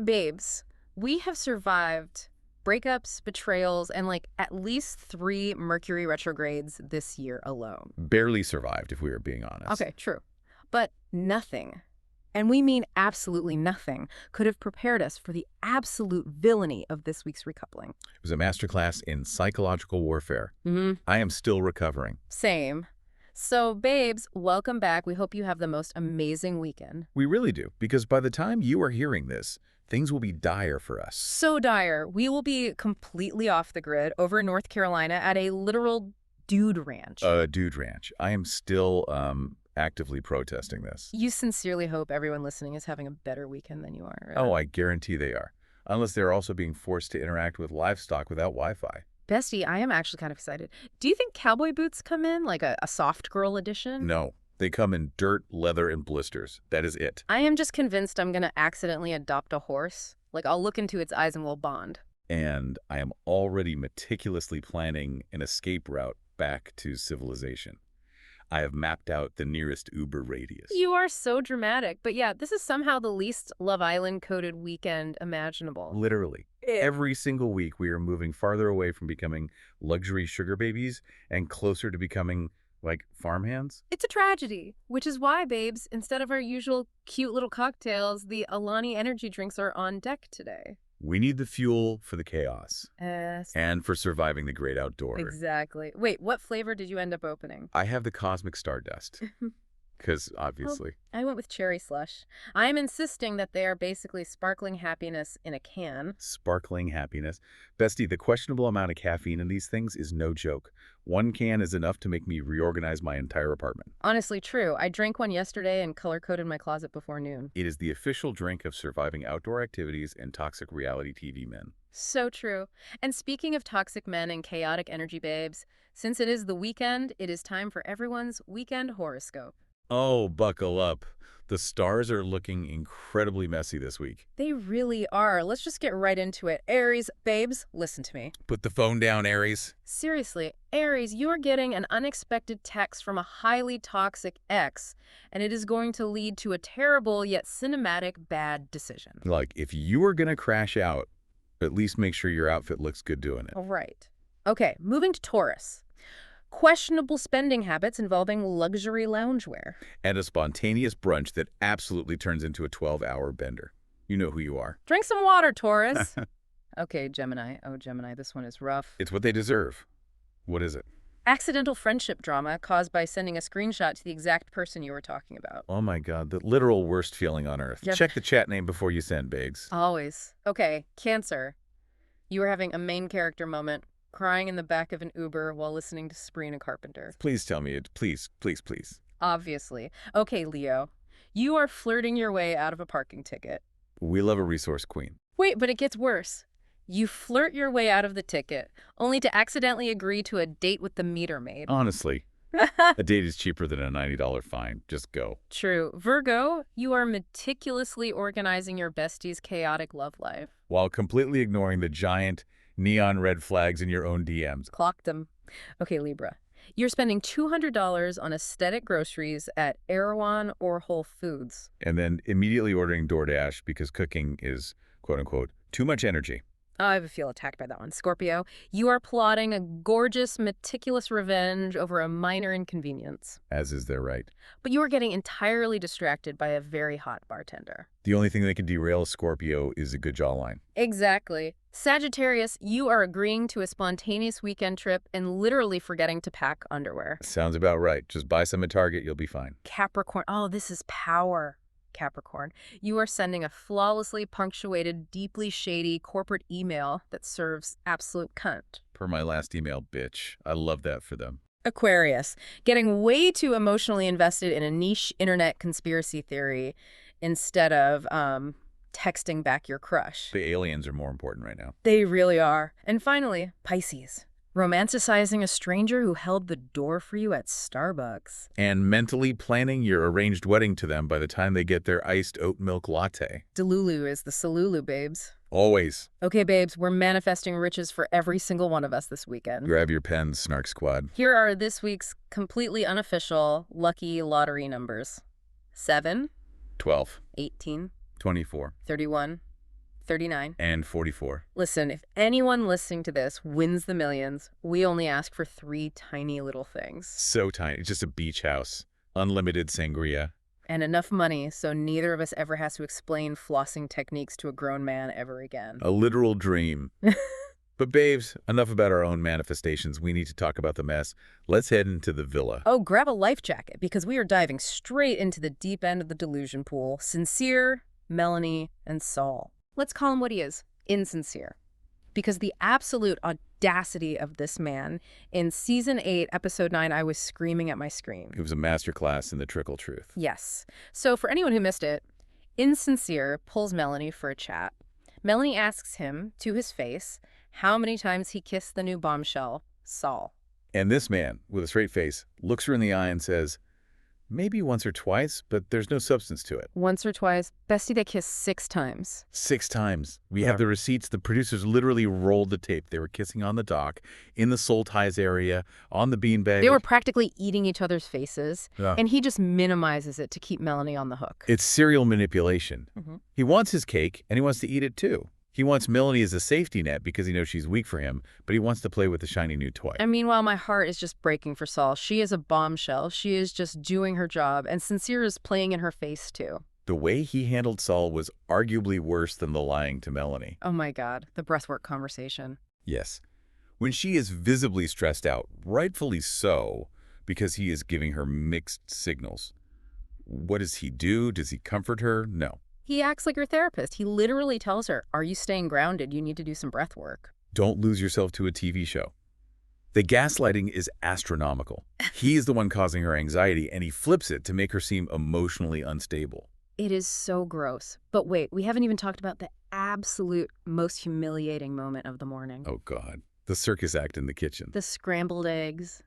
babes, we have survived breakups, betrayals, and like at least 3 Mercury retrogrades this year alone. Barely survived, if we were being honest. Okay, true. But nothing, and we mean absolutely nothing, could have prepared us for the absolute villainy of this week's recoupling. It was a masterclass in psychological warfare. I am still recovering. Same. So, babes, welcome back. We hope you have the most amazing weekend. We really do, because by the time you are hearing this, things will be dire for us. So dire. We will be completely off the grid over in North Carolina at a literal dude ranch. Dude ranch. I am still actively protesting this. You sincerely hope everyone listening is having a better weekend than you are. Right? Oh, I guarantee they are. Unless they're also being forced to interact with livestock without Wi-Fi. Bestie, I am actually kind of excited. Do you think cowboy boots come in, like a soft girl edition? No. They come in dirt, leather, and blisters. That is it. I am just convinced I'm going to accidentally adopt a horse. Like, I'll look into its eyes and we'll bond. And I am already meticulously planning an escape route back to civilization. I have mapped out the nearest Uber radius. You are so dramatic. But yeah, this is somehow the least Love Island-coded weekend imaginable. Literally. Every single week, we are moving farther away from becoming luxury sugar babies and closer to becoming, like, farmhands. It's a tragedy, which is why, babes, instead of our usual cute little cocktails, the Alani energy drinks are on deck today. We need the fuel for the chaos. Yes. And for surviving the great outdoor. Exactly. Wait, what flavor did you end up opening? I have the Cosmic Stardust. Because, obviously. I went with cherry slush. I am insisting that they are basically sparkling happiness in a can. Sparkling happiness. Bestie, the questionable amount of caffeine in these things is no joke. 1 can is enough to make me reorganize my entire apartment. Honestly, true. I drank one yesterday and color-coded my closet before noon. It is the official drink of surviving outdoor activities and toxic reality TV men. So true. And speaking of toxic men and chaotic energy babes, since it is the weekend, it is time for everyone's weekend horoscope. Oh, buckle up. The stars are looking incredibly messy this week. They really are. Let's just get right into it. Aries, babes, listen to me. Put the phone down, Aries. Seriously, Aries, you are getting an unexpected text from a highly toxic ex, and it is going to lead to a terrible yet cinematic bad decision. Like, if you are going to crash out, at least make sure your outfit looks good doing it. All right. Okay, moving to Taurus. Questionable spending habits involving luxury loungewear. And a spontaneous brunch that absolutely turns into a 12-hour bender. You know who you are. Drink some water, Taurus. Okay, Gemini. Oh, Gemini, this one is rough. It's what they deserve. What is it? Accidental friendship drama caused by sending a screenshot to the exact person you were talking about. Oh my God, the literal worst feeling on earth. Yep. Check the chat name before you send, Biggs. Always. Okay, Cancer. You are having a main character moment, crying in the back of an Uber while listening to Sabrina Carpenter. Please tell me it. Please, please, please. Obviously. Okay, Leo. You are flirting your way out of a parking ticket. We love a resource queen. Wait, but it gets worse. You flirt your way out of the ticket, only to accidentally agree to a date with the meter maid. Honestly, a date is cheaper than a $90 fine. Just go. True. Virgo, you are meticulously organizing your bestie's chaotic love life. While completely ignoring the giant neon red flags in your own DMs. Clocked them. Okay, Libra. You're spending $200 on aesthetic groceries at Erewhon or Whole Foods. And then immediately ordering DoorDash because cooking is, quote-unquote, too much energy. I feel attacked by that one. Scorpio, you are plotting a gorgeous, meticulous revenge over a minor inconvenience. As is their right. But you are getting entirely distracted by a very hot bartender. The only thing that can derail a Scorpio is a good jawline. Exactly. Sagittarius, you are agreeing to a spontaneous weekend trip and literally forgetting to pack underwear. Sounds about right. Just buy some at Target, you'll be fine. Capricorn, oh, this is power. Capricorn, you are sending a flawlessly punctuated, deeply shady corporate email that serves absolute cunt. Per my last email, bitch. I love that for them. Aquarius, getting way too emotionally invested in a niche internet conspiracy theory instead of texting back your crush. The aliens are more important right now. They really are. And finally, Pisces. Romanticizing a stranger who held the door for you at Starbucks. And mentally planning your arranged wedding to them by the time they get their iced oat milk latte. Delulu is the Salulu, babes. Always. Okay, babes, we're manifesting riches for every single one of us this weekend. Grab your pens, Snark Squad. Here are this week's completely unofficial lucky lottery numbers. 7, 12, 18, 24, 31, 39. And 44. Listen, if anyone listening to this wins the millions, we only ask for 3 tiny little things. So tiny. Just a beach house. Unlimited sangria. And enough money so neither of us ever has to explain flossing techniques to a grown man ever again. A literal dream. But babes, enough about our own manifestations. We need to talk about the mess. Let's head into the villa. Oh, grab a life jacket because we are diving straight into the deep end of the delusion pool. Sincere, Melanie, and Saul. Let's call him what he is, insincere. Because the absolute audacity of this man, in Season 8, Episode 9, I was screaming at my screen. It was a masterclass in the trickle truth. Yes. So for anyone who missed it, Insincere pulls Melanie for a chat. Melanie asks him, to his face, how many times he kissed the new bombshell, Saul. And this man, with a straight face, looks her in the eye and says, maybe once or twice, but there's no substance to it. Once or twice. Bestie, they kissed 6 times. 6 times. We have the receipts. The producers literally rolled the tape. They were kissing on the dock, in the soul ties area, on the beanbag. They were practically eating each other's faces, Yeah. and he just minimizes it to keep Melanie on the hook. It's serial manipulation. Mm-hmm. He wants his cake, and he wants to eat it too. He wants Melanie as a safety net because he knows she's weak for him, but he wants to play with the shiny new toy. And meanwhile, my heart is just breaking for Saul. She is a bombshell. She is just doing her job, and Sincere is playing in her face, too. The way he handled Saul was arguably worse than the lying to Melanie. Oh my God, the breathwork conversation. Yes. When she is visibly stressed out, rightfully so, because he is giving her mixed signals. What does he do? Does he comfort her? No. He acts like your therapist. He literally tells her, are you staying grounded? You need to do some breath work. Don't lose yourself to a TV show. The gaslighting is astronomical. He is the one causing her anxiety, and he flips it to make her seem emotionally unstable. It is so gross. But wait, we haven't even talked about the absolute most humiliating moment of the morning. Oh, God. The circus act in the kitchen. The scrambled eggs.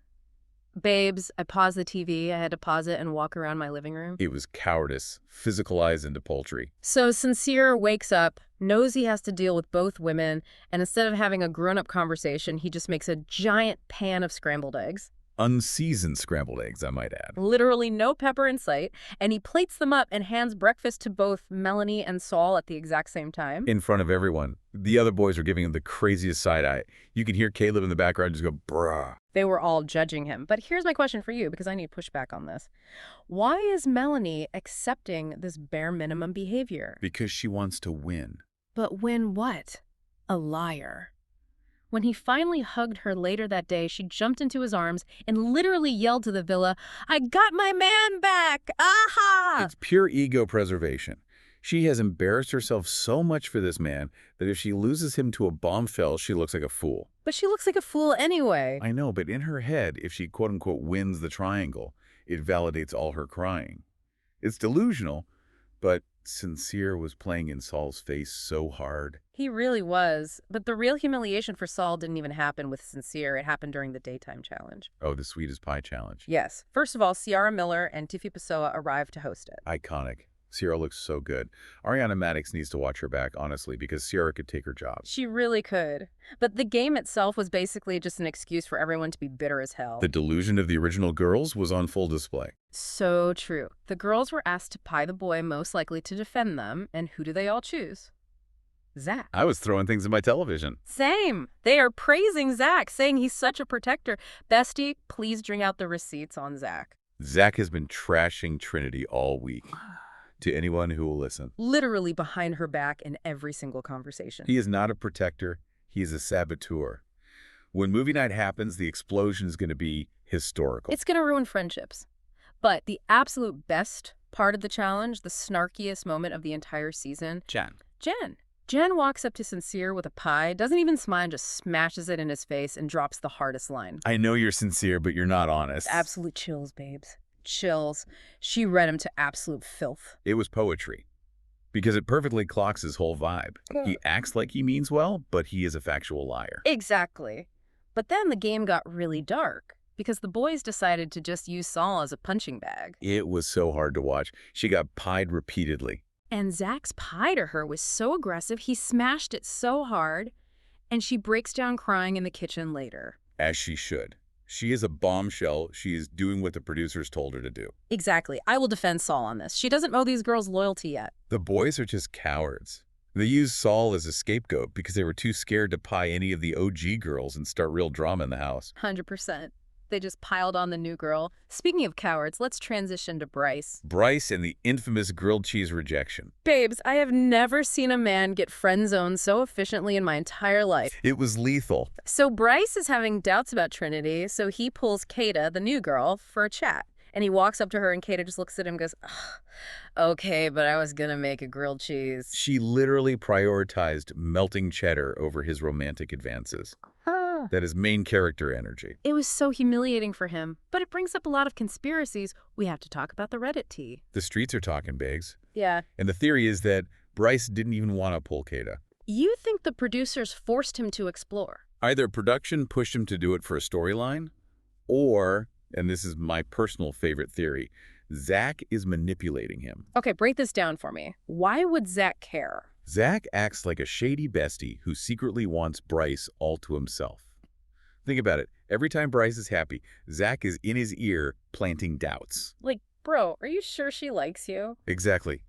Babes, I paused the TV. I had to pause it and walk around my living room. It was cowardice, physicalized into poultry. So Sincere wakes up, knows he has to deal with both women, and instead of having a grown-up conversation, he just makes a giant pan of scrambled eggs. Unseasoned scrambled eggs, I might add. Literally no pepper in sight, and he plates them up and hands breakfast to both Melanie and Saul at the exact same time. In front of everyone. The other boys are giving him the craziest side eye. You can hear Caleb in the background just go, bruh. They were all judging him. But here's my question for you, because I need pushback on this. Why is Melanie accepting this bare minimum behavior? Because she wants to win. But win what? A liar. When he finally hugged her later that day, she jumped into his arms and literally yelled to the villa, I got my man back! Aha! It's pure ego preservation. She has embarrassed herself so much for this man that if she loses him to a bombshell, she looks like a fool. But she looks like a fool anyway. I know, but in her head, if she quote-unquote wins the triangle, it validates all her crying. It's delusional, but Sincere was playing in Saul's face so hard. He really was. But the real humiliation for Saul didn't even happen with Sincere. It happened during the daytime challenge. Oh, the sweet as pie challenge. Yes. First of all, Ciara Miller and Tiffy Pessoa arrived to host it. Iconic. Ciara looks so good. Ariana Madix needs to watch her back, honestly, because Ciara could take her job. She really could. But the game itself was basically just an excuse for everyone to be bitter as hell. The delusion of the original girls was on full display. So true. The girls were asked to pie the boy most likely to defend them, and who do they all choose? Zach. I was throwing things at my television. Same. They are praising Zach, saying he's such a protector. Bestie, please bring out the receipts on Zach. Zach has been trashing Trinity all week. To anyone who will listen. Literally behind her back in every single conversation. He is not a protector. He is a saboteur. When movie night happens, the explosion is going to be historical. It's going to ruin friendships. But the absolute best part of the challenge, the snarkiest moment of the entire season. Jen walks up to Sincere with a pie, doesn't even smile, just smashes it in his face and drops the hardest line. I know you're sincere, but you're not honest. Absolute chills, babes. Chills. She read him to absolute filth. It was poetry. Because it perfectly clocks his whole vibe. He acts like he means well, but he is a factual liar. Exactly. But then the game got really dark, because the boys decided to just use Saul as a punching bag. It was so hard to watch. She got pied repeatedly. And Zach's pie to her was so aggressive, he smashed it so hard, and she breaks down crying in the kitchen later. As she should. She is a bombshell. She is doing what the producers told her to do. Exactly. I will defend Saul on this. She doesn't owe these girls loyalty yet. The boys are just cowards. They used Saul as a scapegoat because they were too scared to pie any of the OG girls and start real drama in the house. 100%. They just piled on the new girl. Speaking of cowards, let's transition to Bryce. Bryce and the infamous grilled cheese rejection. Babes, I have never seen a man get friend-zoned so efficiently in my entire life. It was lethal. So Bryce is having doubts about Trinity, so he pulls Kata, the new girl, for a chat. And he walks up to her, and Kata just looks at him and goes, okay, but I was gonna make a grilled cheese. She literally prioritized melting cheddar over his romantic advances. That is main character energy. It was so humiliating for him, but it brings up a lot of conspiracies. We have to talk about the Reddit tea. The streets are talking, Biggs. Yeah. And the theory is that Bryce didn't even want to pull Kata. You think the producers forced him to explore? Either production pushed him to do it for a storyline, or, and this is my personal favorite theory, Zach is manipulating him. Okay, break this down for me. Why would Zach care? Zach acts like a shady bestie who secretly wants Bryce all to himself. Think about it. Every time Bryce is happy, Zach is in his ear planting doubts. Like, bro, are you sure she likes you? Exactly.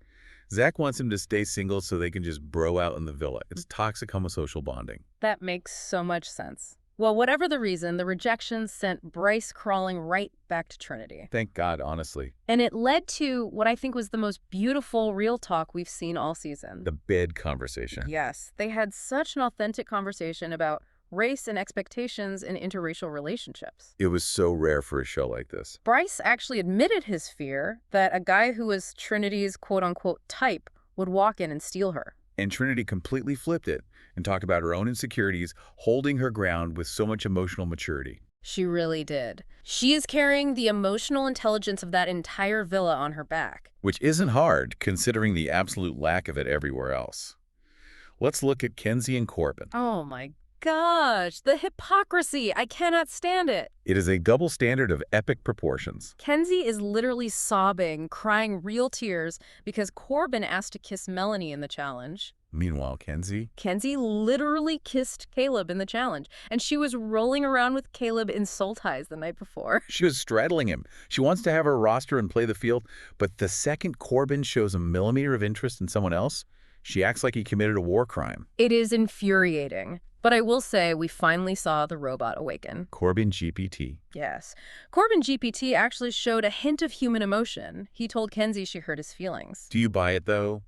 Zach wants him to stay single so they can just bro out in the villa. It's toxic homosocial bonding. That makes so much sense. Well, whatever the reason, the rejection sent Bryce crawling right back to Trinity. Thank God, honestly. And it led to what I think was the most beautiful real talk we've seen all season. The bed conversation. Yes, they had such an authentic conversation about race and expectations in interracial relationships. It was so rare for a show like this. Bryce actually admitted his fear that a guy who was Trinity's quote-unquote type would walk in and steal her. And Trinity completely flipped it and talked about her own insecurities, holding her ground with so much emotional maturity. She really did. She is carrying the emotional intelligence of that entire villa on her back. Which isn't hard, considering the absolute lack of it everywhere else. Let's look at Kenzie and Corbin. Oh my gosh, the hypocrisy. I cannot stand it. It is a double standard of epic proportions. Kenzie is literally sobbing, crying real tears because Corbin asked to kiss Melanie in the challenge. Meanwhile, Kenzie literally kissed Caleb in the challenge, and she was rolling around with Caleb in soul ties the night before. She was straddling him. She wants to have her roster and play the field, but the second Corbin shows a millimeter of interest in someone else, she acts like he committed a war crime. It is infuriating. But I will say we finally saw the robot awaken. Corbin GPT. Yes. Corbin GPT actually showed a hint of human emotion. He told Kenzie she hurt his feelings. Do you buy it, though?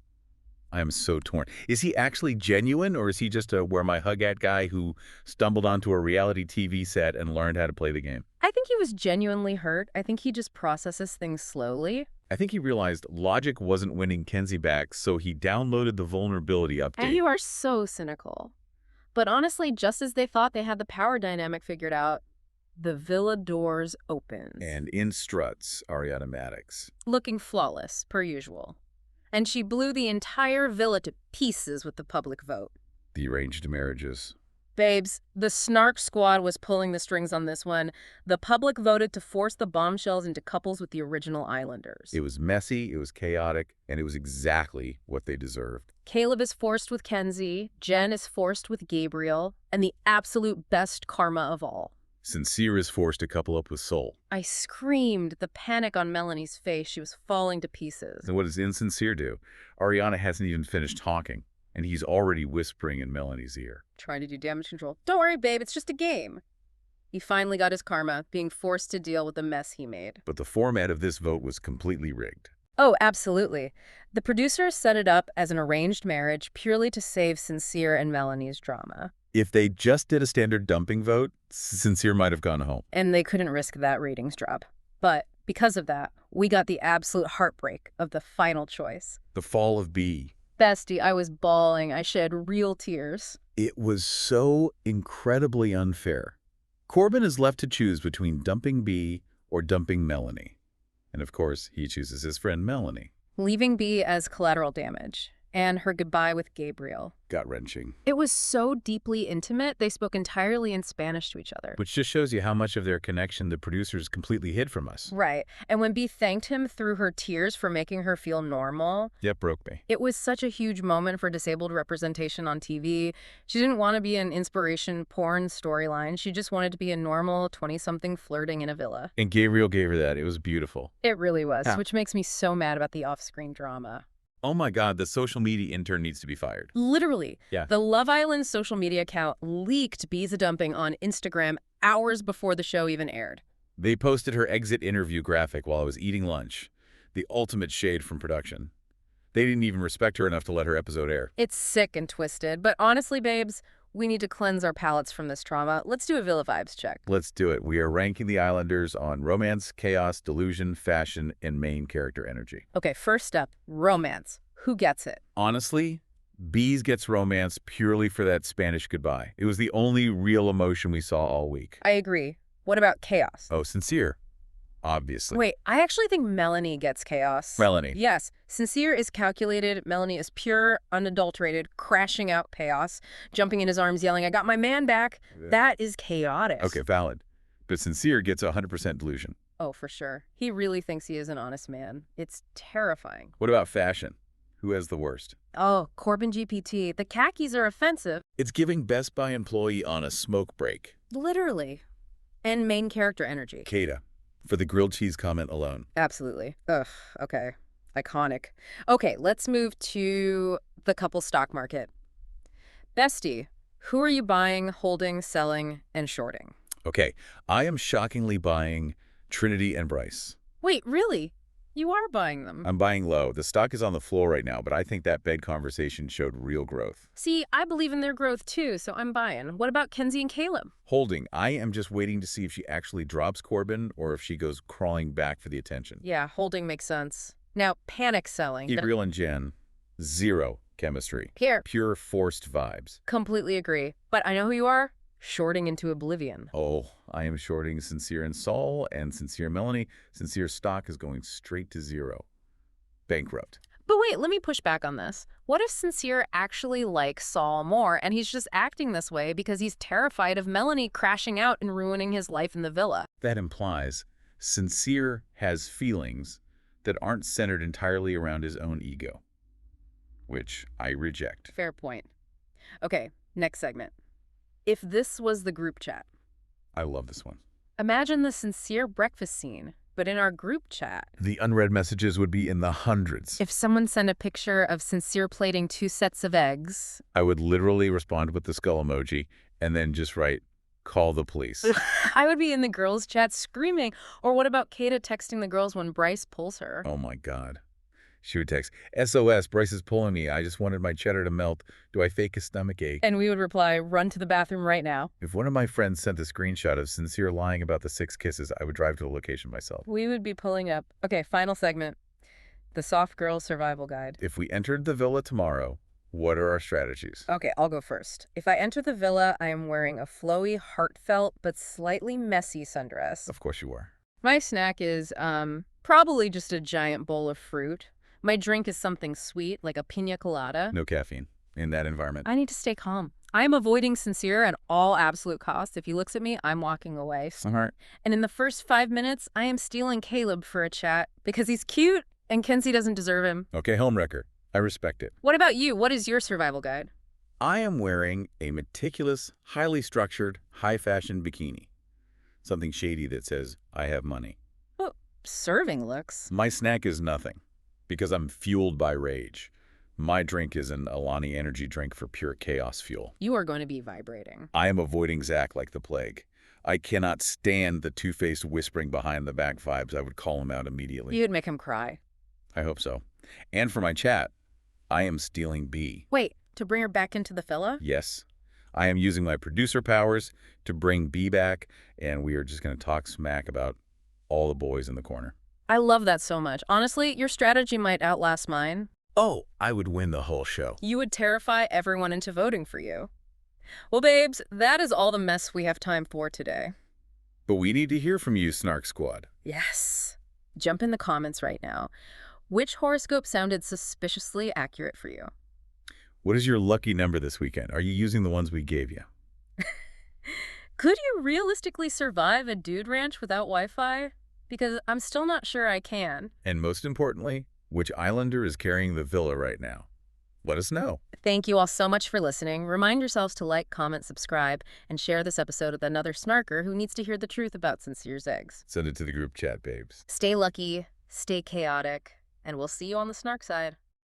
I am so torn. Is he actually genuine, or is he just a where my hug at guy who stumbled onto a reality TV set and learned how to play the game? I think he was genuinely hurt. I think he just processes things slowly. I think he realized logic wasn't winning Kenzie back, so he downloaded the vulnerability update. And you are so cynical. But honestly, just as they thought they had the power dynamic figured out, the villa doors opened. And in struts Ariana Madix. Looking flawless, per usual. And she blew the entire villa to pieces with the public vote. The arranged marriages. Babes, the Snark squad was pulling the strings on this one. The public voted to force the Bombshells into couples with the original Islanders. It was messy, it was chaotic, and it was exactly what they deserved. Caleb is forced with Kenzie, Jen is forced with Gabriel, and the absolute best karma of all. Sincere is forced to couple up with Soul. I screamed, the panic on Melanie's face. She was falling to pieces. And what does Insincere do? Ariana hasn't even finished talking, and he's already whispering in Melanie's ear. Trying to do damage control. Don't worry, babe, it's just a game. He finally got his karma, being forced to deal with the mess he made. But the format of this vote was completely rigged. Oh, absolutely. The producers set it up as an arranged marriage purely to save Sincere and Melanie's drama. If they just did a standard dumping vote, Sincere might have gone home. And they couldn't risk that ratings drop. But because of that, we got the absolute heartbreak of the final choice. The fall of B. Bestie, I was bawling. I shed real tears. It was so incredibly unfair. Corbin is left to choose between dumping B or dumping Melanie. And of course, he chooses his friend Melanie. Leaving B as collateral damage. And her goodbye with Gabriel. Gut-wrenching. It was so deeply intimate, they spoke entirely in Spanish to each other. Which just shows you how much of their connection the producers completely hid from us. Right. And when B thanked him through her tears for making her feel normal. That broke me. It was such a huge moment for disabled representation on TV. She didn't want to be an inspiration porn storyline. She just wanted to be a normal 20-something flirting in a villa. And Gabriel gave her that. It was beautiful. It really was, Yeah. Which makes me so mad about the off-screen drama. Oh my God, the social media intern needs to be fired. Literally. Yeah. The Love Island social media account leaked Bea's dumping on Instagram hours before the show even aired. They posted her exit interview graphic while I was eating lunch. The ultimate shade from production. They didn't even respect her enough to let her episode air. It's sick and twisted, but honestly, babes, we need to cleanse our palates from this trauma. Let's do a Villa Vibes check. Let's do it. We are ranking the Islanders on romance, chaos, delusion, fashion, and main character energy. Okay, first up, romance. Who gets it? Honestly, Bees gets romance purely for that Spanish goodbye. It was the only real emotion we saw all week. I agree. What about chaos? Oh, sincere. Obviously. Wait, I actually think Melanie gets chaos. Melanie. Yes. Sincere is calculated. Melanie is pure, unadulterated, crashing out chaos, jumping in his arms, yelling, "I got my man back." That is chaotic. Okay, valid. But sincere gets 100% delusion. Oh, for sure. He really thinks he is an honest man. It's terrifying. What about fashion? Who has the worst? Oh, Corbin GPT. The khakis are offensive. It's giving Best Buy employee on a smoke break. Literally. And main character energy. Kata, for the grilled cheese comment alone. Absolutely. Ugh, okay. Iconic. Okay, let's move to the couple stock market. Bestie, who are you buying, holding, selling, and shorting? Okay, I am shockingly buying Trinity and Bryce. Wait, really? You are buying them? I'm buying low. The stock is on the floor right now, but I think that bed conversation showed real growth. See, I believe in their growth too, so I'm buying. What about Kenzie and Caleb? Holding. I am just waiting to see if she actually drops Corbin or if she goes crawling back for the attention. Yeah, holding makes sense. Now, panic selling. Gabriel and Jen, zero chemistry. Here. Pure forced vibes. Completely agree. But I know who you are. Shorting into oblivion. Oh, I am shorting Sincere and Saul and Sincere Melanie. Sincere stock is going straight to zero. Bankrupt. But wait, let me push back on this. What if Sincere actually likes Saul more and he's just acting this way because he's terrified of Melanie crashing out and ruining his life in the villa? That implies Sincere has feelings that aren't centered entirely around his own ego, which I reject. Fair point. Okay, next segment. If this was the group chat. I love this one. Imagine the Sincere breakfast scene, but in our group chat. The unread messages would be in the hundreds. If someone sent a picture of Sincere plating 2 sets of eggs. I would literally respond with the skull emoji and then just write, "Call the police." I would be in the girls' chat screaming. Or what about Kata texting the girls when Bryce pulls her? Oh my God. She would text, "SOS, Bryce is pulling me. I just wanted my cheddar to melt. Do I fake a stomach ache?" And we would reply, "Run to the bathroom right now." If one of my friends sent a screenshot of Sincere lying about the 6 kisses, I would drive to the location myself. We would be pulling up. Okay, final segment. The soft girl survival guide. If we entered the villa tomorrow, what are our strategies? Okay, I'll go first. If I enter the villa, I am wearing a flowy, heartfelt, but slightly messy sundress. Of course you are. My snack is probably just a giant bowl of fruit. My drink is something sweet, like a pina colada. No caffeine in that environment. I need to stay calm. I'm avoiding Sincere at all absolute costs. If he looks at me, I'm walking away. Smart. And in the first 5 minutes, I am stealing Caleb for a chat because he's cute and Kenzie doesn't deserve him. Okay, homewrecker. I respect it. What about you? What is your survival guide? I am wearing a meticulous, highly structured, high-fashion bikini. Something shady that says, "I have money." Oh, serving looks. My snack is nothing, because I'm fueled by rage. My drink is an Alani energy drink for pure chaos fuel. You are going to be vibrating. I am avoiding Zach like the plague. I cannot stand the two-faced whispering behind the back vibes. I would call him out immediately. You'd make him cry. I hope so. And for my chat, I am stealing B. Wait, to bring her back into the villa? Yes. I am using my producer powers to bring B back, and we are just going to talk smack about all the boys in the corner. I love that so much. Honestly, your strategy might outlast mine. Oh, I would win the whole show. You would terrify everyone into voting for you. Well, babes, that is all the mess we have time for today. But we need to hear from you, Snark Squad. Yes. Jump in the comments right now. Which horoscope sounded suspiciously accurate for you? What is your lucky number this weekend? Are you using the ones we gave you? Could you realistically survive a dude ranch without Wi-Fi? Because I'm still not sure I can. And most importantly, which Islander is carrying the villa right now? Let us know. Thank you all so much for listening. Remind yourselves to like, comment, subscribe, and share this episode with another snarker who needs to hear the truth about Sincere's eggs. Send it to the group chat, babes. Stay lucky, stay chaotic, and we'll see you on the snark side.